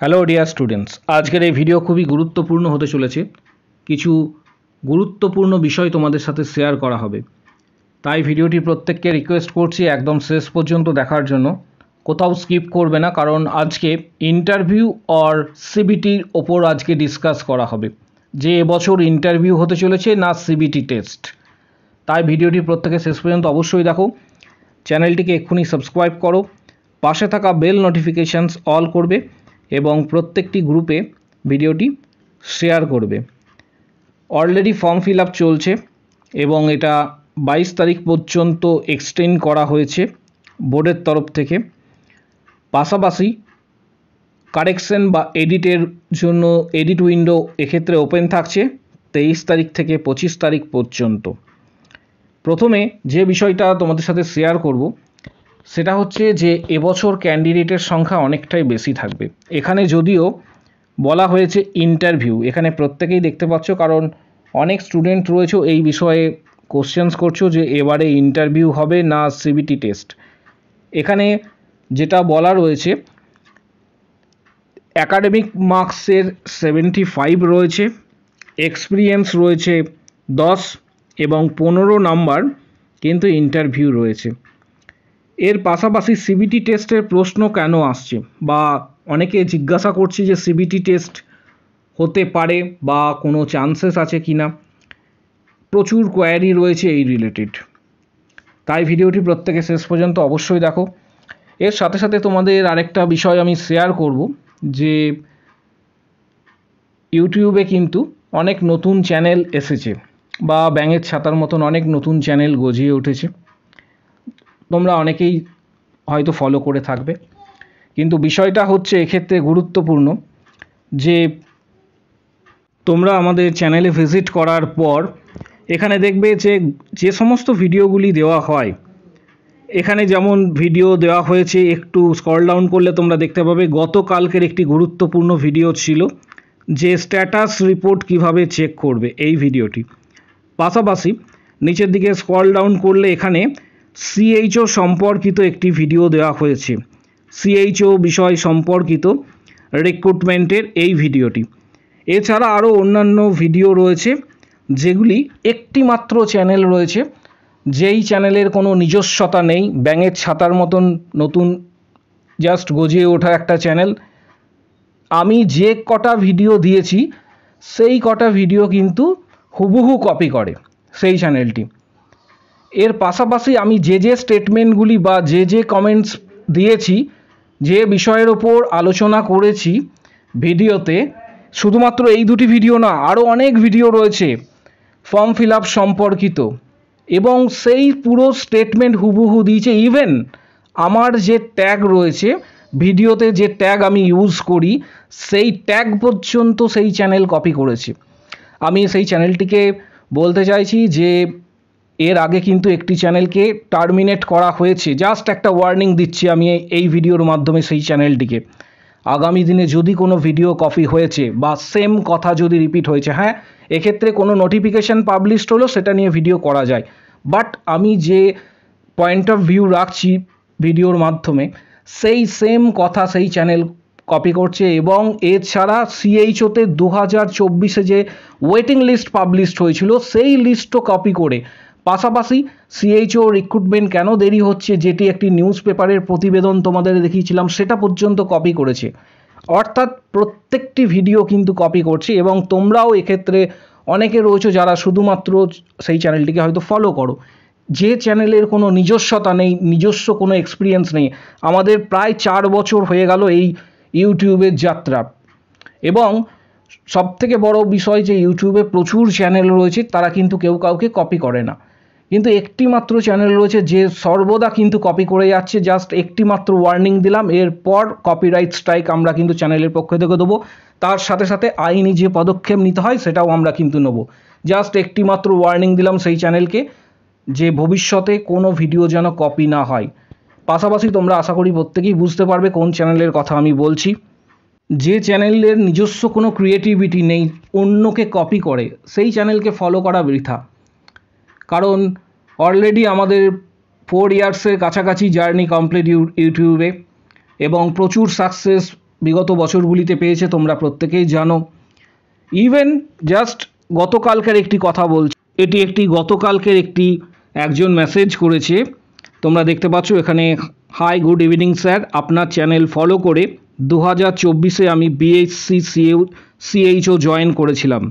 Hello dear students, আজকের এই video খুবই গুরুত্বপূর্ণ হতে চলেছে। কিছু গুরুত্বপূর্ণ বিষয় তোমাদের সাথে শেয়ার করা হবে, তাই ভিডিওটি প্রত্যেককে রিকোয়েস্ট করছি একদম শেষ পর্যন্ত দেখার জন্য। কোথাও স্কিপ করবে না, কারণ আজকে ইন্টারভিউ অর সিবিটির ওপর আজকে ডিসকাস করা হবে, যে এবছর ইন্টারভিউ হতে চলেছে না সিবিটি টেস্ট। তাই ভিডিওটি প্রত্যেকে শেষ পর্যন্ত অবশ্যই দেখো। চ্যানেলটিকে এক্ষুনি সাবস্ক্রাইব করো, পাশে থাকা বেল নোটিফিকেশানস অল করবে এবং প্রত্যেকটি গ্রুপে ভিডিওটি শেয়ার করবে। অলরেডি ফর্ম ফিল আপ চলছে এবং এটা 22 তারিখ পর্যন্ত এক্সটেন্ড করা হয়েছে বোর্ডের তরফ থেকে। পাশাপাশি কারেকশন বা এডিটের জন্য এডিট উইন্ডো এক্ষেত্রে ওপেন থাকছে 23 তারিখ থেকে 25 তারিখ পর্যন্ত। প্রথমে যে বিষয়টা তোমাদের সাথে শেয়ার করব সেটা হচ্ছে যে এবছর ক্যান্ডিডেটের সংখ্যা অনেকটাই বেশি থাকবে। এখানে যদিও বলা হয়েছে ইন্টারভিউ, এখানে প্রত্যেকেই দেখতে পাচ্ছ, কারণ অনেক স্টুডেন্ট রয়েছে এই বিষয়ে কোশ্চেন্স করছো যে এবারে ইন্টারভিউ হবে না সিবিটি টেস্ট। এখানে যেটা বলা রয়েছে, অ্যাকাডেমিক মার্কসের 75 রয়েছে, এক্সপিরিয়েন্স রয়েছে 10 এবং 15 নাম্বার কিন্তু ইন্টারভিউ রয়েছে। এর পাশাপাশি সিবিটি টেস্টের প্রশ্ন কেন আসছে, বা অনেকে জিজ্ঞাসা করছে যে সিবিটি টেস্ট হতে পারে বা কোনো চান্সেস আছে কি না। প্রচুর কোয়ারি রয়েছে এই রিলেটেড, তাই ভিডিওটি প্রত্যেকে শেষ পর্যন্ত অবশ্যই দেখো। এর সাথে সাথে তোমাদের আরেকটা বিষয় আমি শেয়ার করব, যে ইউটিউবে কিন্তু অনেক নতুন চ্যানেল এসেছে, বা ব্যাঙের ছাতার মতন অনেক নতুন চ্যানেল গজিয়ে উঠেছে। তোমরা অনেকেই হয়তো ফলো করে থাকবে, কিন্তু বিষয়টা হচ্ছে এক্ষেত্রে গুরুত্বপূর্ণ যে তোমরা আমাদের চ্যানেলে ভিজিট করার পর এখানে দেখবে যে যে সমস্ত ভিডিওগুলি দেওয়া হয়, এখানে যেমন ভিডিও দেওয়া হয়েছে, একটু স্ক্রল ডাউন করলে তোমরা দেখতে পাবে গতকালকের একটি গুরুত্বপূর্ণ ভিডিও ছিল যে স্ট্যাটাস রিপোর্ট কিভাবে চেক করবে, এই ভিডিওটি। পাশাপাশি নিচের দিকে স্ক্রল ডাউন করলে এখানে সিএইচও সম্পর্কিত একটি ভিডিও দেওয়া হয়েছে, সিএইচও বিষয় সম্পর্কিত রিক্রুটমেন্টের এই ভিডিওটি। এছাড়া আরও অন্যান্য ভিডিও রয়েছে, যেগুলি একটি মাত্র চ্যানেল রয়েছে, যেই চ্যানেলের কোনো নিজস্বতা নেই, ব্যাঙের ছাতার মতন নতুন জাস্ট গজিয়ে ওঠা একটা চ্যানেল। আমি যে কটা ভিডিও দিয়েছি সেই কটা ভিডিও কিন্তু হুবহু কপি করে সেই চ্যানেলটি। এর পাশাপাশি আমি যে যে স্টেটমেন্টগুলি বা যে যে কমেন্টস দিয়েছি, যে বিষয়ের ওপর আলোচনা করেছি ভিডিওতে, শুধুমাত্র এই দুটি ভিডিও না, আরও অনেক ভিডিও রয়েছে ফর্ম ফিল আপ সম্পর্কিত, এবং সেই পুরো স্টেটমেন্ট হুবহু দিয়েছে। ইভেন আমার যে ট্যাগ রয়েছে ভিডিওতে, যে ট্যাগ আমি ইউজ করি, সেই ট্যাগ পর্যন্ত সেই চ্যানেল কপি করেছে। আমি সেই চ্যানেলটিকে বলতে চাইছি যে এর আগে কিন্তু একটি চ্যানেলকে টার্মিনেট করা হয়েছে। জাস্ট একটা ওয়ার্নিং দিচ্ছি আমি এই ভিডিওর মাধ্যমে সেই চ্যানেলটিকে। আগামী দিনে যদি কোনো ভিডিও কপি হয়েছে বা সেম কথা যদি রিপিট হয়েছে, হ্যাঁ এক্ষেত্রে কোনো নোটিফিকেশান পাবলিশড হলো সেটা নিয়ে ভিডিও করা যায়, বাট আমি যে পয়েন্ট অফ ভিউ রাখছি ভিডিওর মাধ্যমে, সেই সেম কথা সেই চ্যানেল কপি করছে। এবং এছাড়া সিএইচওতে 2024-এ যে ওয়েটিং লিস্ট পাবলিশড হয়েছিল সেই লিস্টও কপি করে, পাশাপাশি সিএইচও রিক্রুটমেন্ট কেন দেরি হচ্ছে, যেটি একটি নিউজ পেপারের প্রতিবেদন তোমাদের দেখিয়েছিলাম, সেটা পর্যন্ত কপি করেছে। অর্থাৎ প্রত্যেকটি ভিডিও কিন্তু কপি করছে। এবং তোমরাও এক্ষেত্রে অনেকে রয়েছে যারা শুধুমাত্র সেই চ্যানেলটিকে হয়তো ফলো করো, যে চ্যানেলের কোনো নিজস্বতা নেই, নিজস্ব কোনো এক্সপিরিয়েন্স নেই। আমাদের প্রায় 4 বছর হয়ে গেল এই ইউটিউবের যাত্রা, এবং সবথেকে বড় বিষয় যে ইউটিউবে প্রচুর চ্যানেল রয়েছে, তারা কিন্তু কেউ কাউকে কপি করে না, কিন্তু একটি মাত্র চ্যানেল রয়েছে যে সর্বদা কিন্তু কপি করে যাচ্ছে। জাস্ট একটি মাত্র ওয়ার্নিং দিলাম, এরপর কপিরাইট স্ট্রাইক আমরা কিন্তু চ্যানেলের পক্ষ থেকে দেবো, তার সাথে সাথে আইনি যে পদক্ষেপ নিতে হয় সেটাও আমরা কিন্তু নেব। জাস্ট একটি মাত্র ওয়ার্নিং দিলাম সেই চ্যানেলকে, যে ভবিষ্যতে কোনো ভিডিও যেন কপি না হয়। পাশাপাশি তোমরা আশা করি প্রত্যেকেই বুঝতে পারবে কোন চ্যানেলের কথা আমি বলছি। যে চ্যানেলের নিজস্ব কোনো ক্রিয়েটিভিটি নেই, অন্যকে কপি করে, সেই চ্যানেলকে ফলো করা বৃথা। কারণ অলরেডি আমাদের 4 ইয়ার্সের কাছাকাছি জার্নি কমপ্লিট ইউটিউবে, এবং প্রচুর সাকসেস বিগত বছরগুলিতে পেয়েছে তোমরা প্রত্যেকেই জানো। ইভেন জাস্ট গতকালকের একটি কথা বলছি, এটি একটি গতকালকের একটি একজন মেসেজ করেছে, তোমরা দেখতে পাচ্ছ এখানে, হাই গুড ইভিনিং স্যার, আপনার চ্যানেল ফলো করে 2024-এ আমি বিএসসি সিএইচও জয়েন করেছিলাম,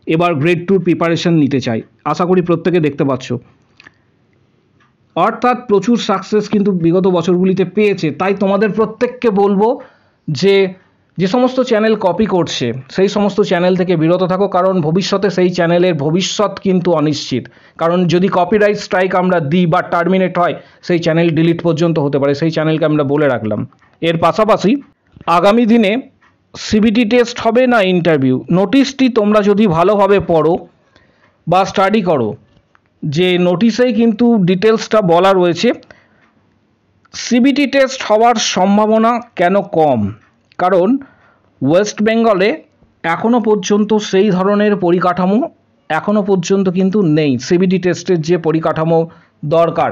এবার গ্রেড 2 প্রিপারেশন নিতে চাই। আশা করি প্রত্যেকে দেখতে পাচ্ছ। অর্থাৎ প্রচুর সাকসেস কিন্তু বিগত বছরগুলিতে পেয়েছে। তাই তোমাদের প্রত্যেককে বলবো যে যে সমস্ত চ্যানেল কপি করছে সেই সমস্ত চ্যানেল থেকে বিরত থাকো, কারণ ভবিষ্যতে সেই চ্যানেলের ভবিষ্যৎ কিন্তু অনিশ্চিত। কারণ যদি কপিরাইট স্ট্রাইক আমরা দিই বা টার্মিনেট হয়, সেই চ্যানেল ডিলিট পর্যন্ত হতে পারে, সেই চ্যানেলকে আমরা বলে রাখলাম। এর পাশাপাশি আগামী দিনে সিবিটি টেস্ট হবে না ইন্টারভিউ, নোটিশটি তোমরা যদি ভালোভাবে পড়ো বা স্টাডি করো, যে নোটিশেই কিন্তু ডিটেলসটা বলা রয়েছে। সিবিটি টেস্ট হওয়ার সম্ভাবনা কেন কম? কারণ ওয়েস্ট বেঙ্গলে এখনও পর্যন্ত সেই ধরনের পরিকাঠামো এখনও পর্যন্ত কিন্তু নেই। সিবিটি টেস্টের যে পরিকাঠামো দরকার,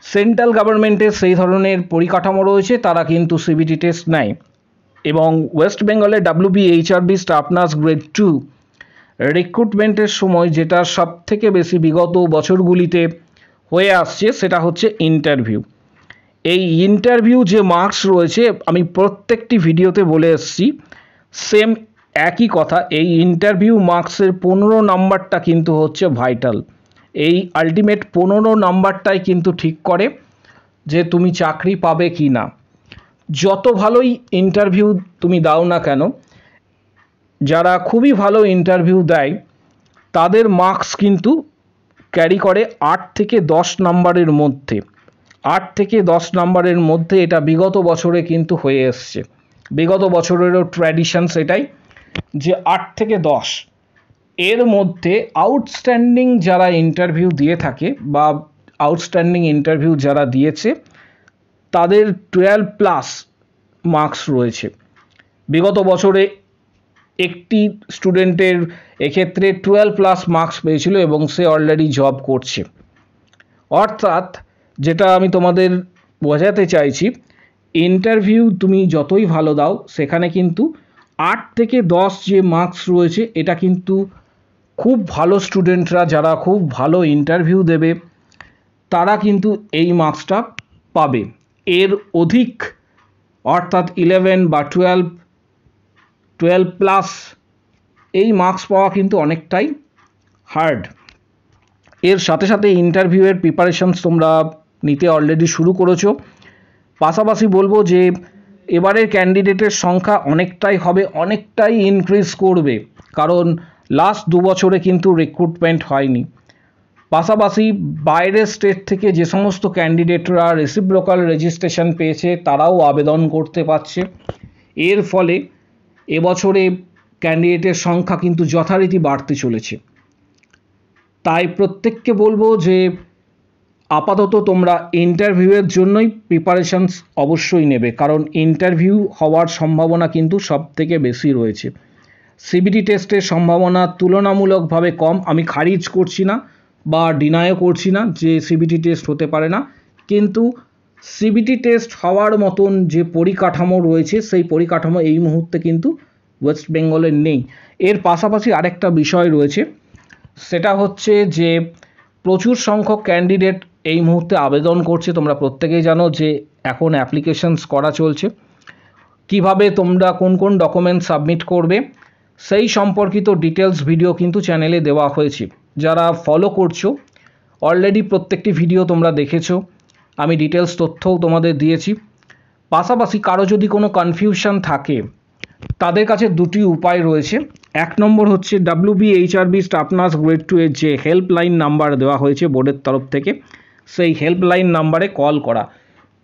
সেন্ট্রাল গভর্নমেন্টের সেই ধরনের পরিকাঠামো রয়েছে, তারা কিন্তু সিবিটি টেস্ট নেয়। এবং ওয়েস্ট বেঙ্গলে WBHRB স্টাফ নার্স গ্রেড 2 রিক্রুটমেন্টের সময় যেটা সবথেকে বেশি বিগত বছরগুলিতে হয়ে আসছে, সেটা হচ্ছে ইন্টারভিউ। এই ইন্টারভিউ যে মার্কস রয়েছে, আমি প্রত্যেকটি ভিডিওতে বলে এসেছি সেম একই কথা, এই ইন্টারভিউ মার্কসের 15 নাম্বারটা কিন্তু হচ্ছে ভাইটাল। এই আলটিমেট 15 নাম্বারটাই কিন্তু ঠিক করে যে তুমি চাকরি পাবে কি না। যত ভালোই ইন্টারভিউ তুমি দাও না কেন, যারা খুবই ভালো ইন্টারভিউ দেয় তাদের মার্কস কিন্তু ক্যারি করে 8 থেকে 10 নাম্বারের মধ্যে। 8 থেকে 10 নাম্বারের মধ্যে এটা বিগত বছরে কিন্তু হয়ে এসছে। বিগত বছরেরও ট্র্যাডিশন সেটাই, যে 8 থেকে 10 এর মধ্যে আউটস্ট্যান্ডিং যারা ইন্টারভিউ দিয়ে থাকে বা আউটস্ট্যান্ডিং ইন্টারভিউ যারা দিয়েছে তাদের 12+ মার্কস রয়েছে। বিগত বছরে একটি স্টুডেন্টের এক্ষেত্রে 12+ মার্কস পেয়েছিল এবং সে অলরেডি জব করছে। অর্থাৎ যেটা আমি তোমাদের বোঝাতে চাইছি, ইন্টারভিউ তুমি যতই ভালো দাও সেখানে কিন্তু 8 থেকে 10 যে মার্কস রয়েছে, এটা কিন্তু খুব ভালো স্টুডেন্টরা যারা খুব ভালো ইন্টারভিউ দেবে তারা কিন্তু এই মার্কসটা পাবে। এর অধিক অর্থাৎ 11 বা 12+ এই মার্কস পাওয়া কিন্তু অনেকটাই হার্ড। এর সাথে সাথে ইন্টারভিউয়ের প্রিপারেশনস তোমরা নিতে অলরেডি শুরু করেছো। পাশাপাশি বলবো যে এবারের ক্যান্ডিডেটের সংখ্যা অনেকটাই হবে, অনেকটাই ইনক্রিজ করবে, কারণ লাস্ট 2 বছরে কিন্তু রিক্রুটমেন্ট হয়নি। পাশাপাশি বাইরের স্টেট থেকে যে সমস্ত ক্যান্ডিডেটরা রেসিপ্রোকাল রেজিস্ট্রেশন পেয়েছে তারাও আবেদন করতে পারছে। এর ফলে এবছরে ক্যান্ডিডেটের সংখ্যা কিন্তু যথারীতি বাড়তে চলেছে। তাই প্রত্যেককে বলবো যে আপাতত তোমরা ইন্টারভিউয়ের জন্যই প্রিপারেশনস অবশ্যই নেবে, কারণ ইন্টারভিউ হওয়ার সম্ভাবনা কিন্তু সবথেকে বেশি রয়েছে। সিবিটি টেস্টের সম্ভাবনা তুলনামূলকভাবে কম। আমি খারিজ করছি না বা ডিনায়ও করছি না যে সিবিটি টেস্ট হতে পারে না, কিন্তু সিবিটি টেস্ট হওয়ার মতন যে পরিকাঠামো রয়েছে সেই পরিকাঠামো এই মুহূর্তে কিন্তু ওয়েস্ট বেঙ্গলের নেই। এর পাশাপাশি আরেকটা বিষয় রয়েছে, সেটা হচ্ছে যে প্রচুর সংখ্যক ক্যান্ডিডেট এই মুহূর্তে আবেদন করছে। তোমরা প্রত্যেকেই জানো যে এখন অ্যাপ্লিকেশনস করা চলছে। কিভাবে তোমরা কোন কোন ডকুমেন্ট সাবমিট করবে সেই সম্পর্কিত ডিটেলস ভিডিও কিন্তু চ্যানেলে দেওয়া হয়েছে। যারা ফলো করছো অলরেডি প্রত্যেকটি ভিডিও তোমরা দেখেছো, আমি ডিটেলস তথ্যও তোমাদের দিয়েছি। পাশাপাশি কারো যদি কোনো কনফিউশন থাকে তাদের কাছে দুটি উপায় রয়েছে। 1 নম্বর হচ্ছে WBHRB স্টাফ নার্স গ্রেড 2 এর যে হেল্পলাইন নাম্বার দেওয়া হয়েছে বোর্ডের তরফ থেকে, সেই হেল্পলাইন নাম্বারে কল করা।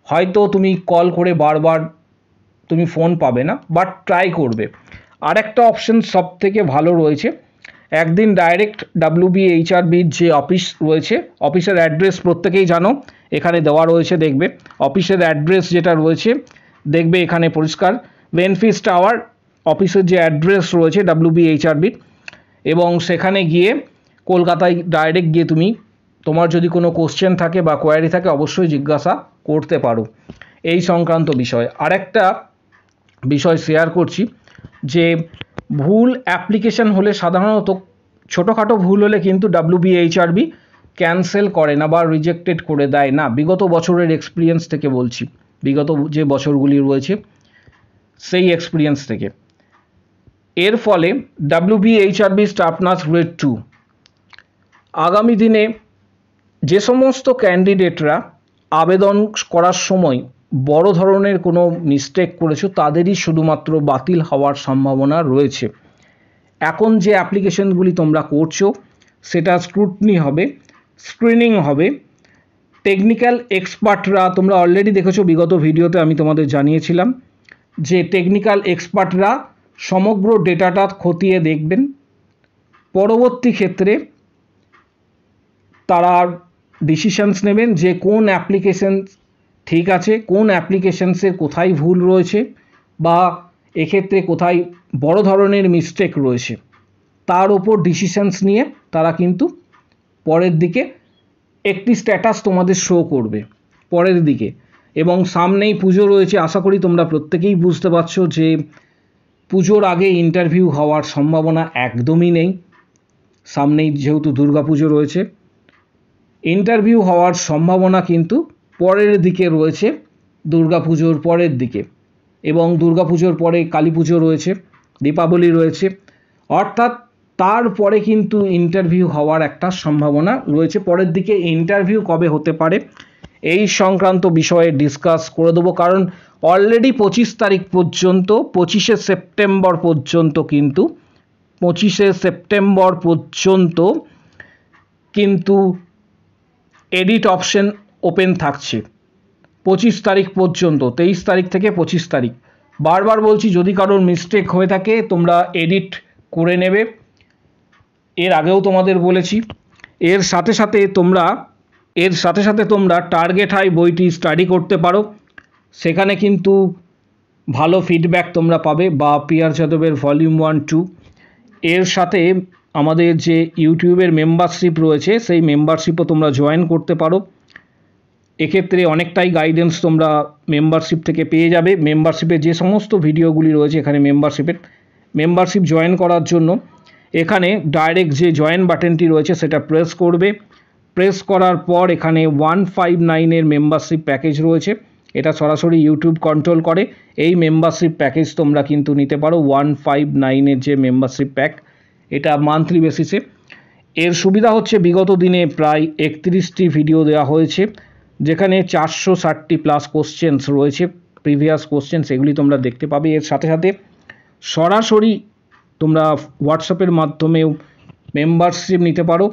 হয়তো তুমি কল করে বারবার তুমি ফোন পাবে না, বাট ট্রাই করবে। আরেকটা অপশন সব থেকে ভালো রয়েছে, একদিন ডাইরেক্ট WBHRBর যে অফিস রয়েছে, অফিসের অ্যাড্রেস প্রত্যেকেই জানো এখানে দেওয়া রয়েছে। দেখবে অফিসের অ্যাড্রেস যেটা রয়েছে, দেখবে এখানে পরিষ্কার বেনফিস টাওয়ার অফিসের যে অ্যাড্রেস রয়েছে WBHRBর, এবং সেখানে গিয়ে কলকাতায় ডাইরেক্ট গিয়ে তুমি তোমার যদি কোনো কোশ্চেন থাকে বা কোয়ারি থাকে অবশ্যই জিজ্ঞাসা করতে পারো এই সংক্রান্ত বিষয়। আরেকটা বিষয় শেয়ার করছি যে ভুল অ্যাপ্লিকেশন হলে সাধারণত ছোটোখাটো ভুল হলে কিন্তু WBHRB ক্যান্সেল করে না বা রিজেক্টেড করে দেয় না। বিগত বছরের এক্সপিরিয়েন্স থেকে বলছি, বিগত যে বছরগুলি রয়েছে সেই এক্সপিরিয়েন্স থেকে। এর ফলে WBHRB স্টাফ নার্স গ্রেড 2 আগামী দিনে যে সমস্ত ক্যান্ডিডেটরা আবেদন করার সময় বড় ধরনের কোনো মিস্টেক করেছো তাদেরই শুধুমাত্র বাতিল হওয়ার সম্ভাবনা রয়েছে। এখন যে অ্যাপ্লিকেশনগুলি তোমরা করছো সেটা স্ক্রুটনি হবে, স্ক্রিনিং হবে। টেকনিক্যাল এক্সপার্টরা তোমরা অলরেডি দেখেছো, বিগত ভিডিওতে আমি তোমাদের জানিয়েছিলাম যে টেকনিক্যাল এক্সপার্টরা সমগ্র ডেটাটা খতিয়ে দেখবেন। পরবর্তী ক্ষেত্রে তারা ডিসিশনস নেবেন যে কোন অ্যাপ্লিকেশন ঠিক আছে, কোন অ্যাপ্লিকেশনসের কোথায় ভুল রয়েছে বা এক্ষেত্রে কোথায় বড় ধরনের মিস্টেক রয়েছে, তার ওপর ডিসিশনস নিয়ে তারা কিন্তু পরের দিকে একটি স্ট্যাটাস তোমাদের শো করবে পরের দিকে। এবং সামনেই পুজো রয়েছে, আশা করি তোমরা প্রত্যেকেই বুঝতে পারছো যে পুজোর আগে ইন্টারভিউ হওয়ার সম্ভাবনা একদমই নেই। সামনেই যেহেতু দুর্গাপুজো রয়েছে, ইন্টারভিউ হওয়ার সম্ভাবনা কিন্তু পরের দিকে রয়েছে, দুর্গাপুজোর পরের দিকে। এবং দুর্গাপুজোর পরে কালী পুজো রয়েছে, দীপাবলি রয়েছে, অর্থাৎ তারপরে কিন্তু ইন্টারভিউ হওয়ার একটা সম্ভাবনা রয়েছে। পরের দিকে ইন্টারভিউ কবে হতে পারে এই সংক্রান্ত বিষয়ে ডিসকাস করে দেবো, কারণ অলরেডি 25 তারিখ পর্যন্ত, 25শে সেপ্টেম্বর পর্যন্ত কিন্তু 25শে সেপ্টেম্বর পর্যন্ত কিন্তু এডিট অপশন ওপেন থাকছে 25 তারিখ পর্যন্ত, 23 তারিখ থেকে 25 তারিখ। বারবার বলছি, যদি কারোর মিস্টেক হয়ে থাকে তোমরা এডিট করে নেবে, এর আগেও তোমাদের বলেছি। এর সাথে সাথে তোমরা টার্গেট হাই বইটি স্টাডি করতে পারো, সেখানে কিন্তু ভালো ফিডব্যাক তোমরা পাবে, বা PR যাদবের ভলিউম 1-2। এর সাথে আমাদের যে ইউটিউবের মেম্বারশিপ রয়েছে সেই মেম্বারশিপও তোমরা জয়েন করতে পারো। এক্ষেত্রে অনেকটাই গাইডেন্স তোমরা মেম্বারশিপ থেকে পেয়ে যাবে। মেম্বারশিপের যে সমস্ত ভিডিওগুলি রয়েছে এখানে মেম্বারশিপ জয়েন করার জন্য এখানে ডাইরেক্ট যে জয়েন বাটনটি রয়েছে সেটা প্রেস করবে। প্রেস করার পর এখানে 159-এর মেম্বারশিপ প্যাকেজ রয়েছে, এটা সরাসরি ইউটিউব কন্ট্রোল করে। এই মেম্বারশিপ প্যাকেজ তোমরা কিন্তু নিতে পারো, 159-এর যে মেম্বারশিপ প্যাক, এটা মান্থলি বেসিসে। এর সুবিধা হচ্ছে বিগত দিনে প্রায় 31টি ভিডিও দেওয়া হয়েছে, যেখানে 460টি প্লাস কোশ্চেন্স রয়েছে, প্রিভিয়াস কোশ্চেন্স, এগুলি তোমরা দেখতে পাবে। এর সাথে সাথে সরাসরি তোমরা হোয়াটসঅ্যাপের মাধ্যমেও মেম্বারশিপ নিতে পারো।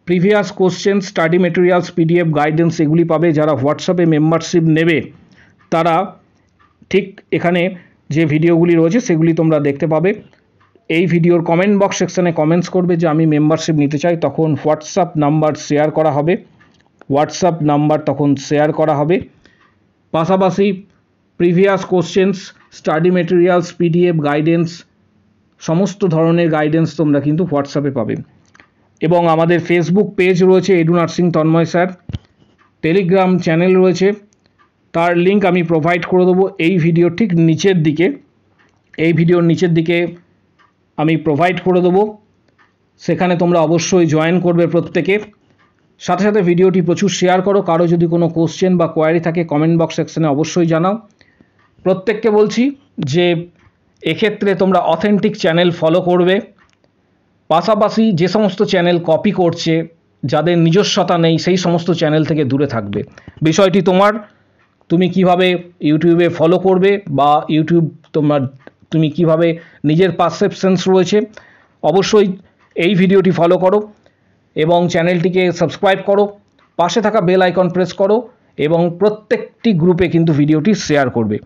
Previous question, study materials, PDF guidance এগুলি পাবে। যারা হোয়াটসঅ্যাপে মেম্বারশিপ নেবে তারা ঠিক এখানে যে ভিডিওগুলি রয়েছে সেগুলি তোমরা দেখতে পাবে। এই ভিডিওর কমেন্ট বক্স সেকশানে কমেন্টস করবে যে আমি মেম্বারশিপ নিতে চাই, তখন হোয়াটসঅ্যাপ নাম্বার শেয়ার করা হবে। পাশাপাশি previous questions, study materials, PDF guidance, সমস্ত ধরনের গাইডেন্স তোমরা কিন্তু হোয়াটসঅ্যাপে পাবে। এবং আমাদের ফেসবুক পেজ রয়েছে Edu nursing Tanmoy sir, Telegram channel রয়েছে, তার লিঙ্ক আমি প্রোভাইড করে দেবো এই ভিডিওর ঠিক নিচের দিকে। এই ভিডিওর নিচের দিকে আমি প্রোভাইড করে দেবো, সেখানে তোমরা অবশ্যই জয়েন করবে প্রত্যেকে। সাথে সাথে ভিডিওটি প্রচুর শেয়ার করো। কারো যদি কোনো কোশ্চেন বা কোয়ারি থাকে কমেন্ট বক্স সেকশনে অবশ্যই জানাও। প্রত্যেককে বলছি যে এক্ষেত্রে তোমরা অথেন্টিক চ্যানেল ফলো করবে, পাশাপাশি যে সমস্ত চ্যানেল কপি করছে, যাদের নিজস্বতা নেই, সেই সমস্ত চ্যানেল থেকে দূরে থাকবে। বিষয়টি তোমার, তুমি কিভাবে ইউটিউবে ফলো করবে বা তুমি কিভাবে নিজের পারসেপশনস রয়েছে, অবশ্যই এই ভিডিওটি ফলো করো এবং চ্যানেলটিকে সাবস্ক্রাইব করো, পাশে থাকা বেল আইকন প্রেস করো এবং প্রত্যেকটি গ্রুপে কিন্তু ভিডিওটি শেয়ার করবে।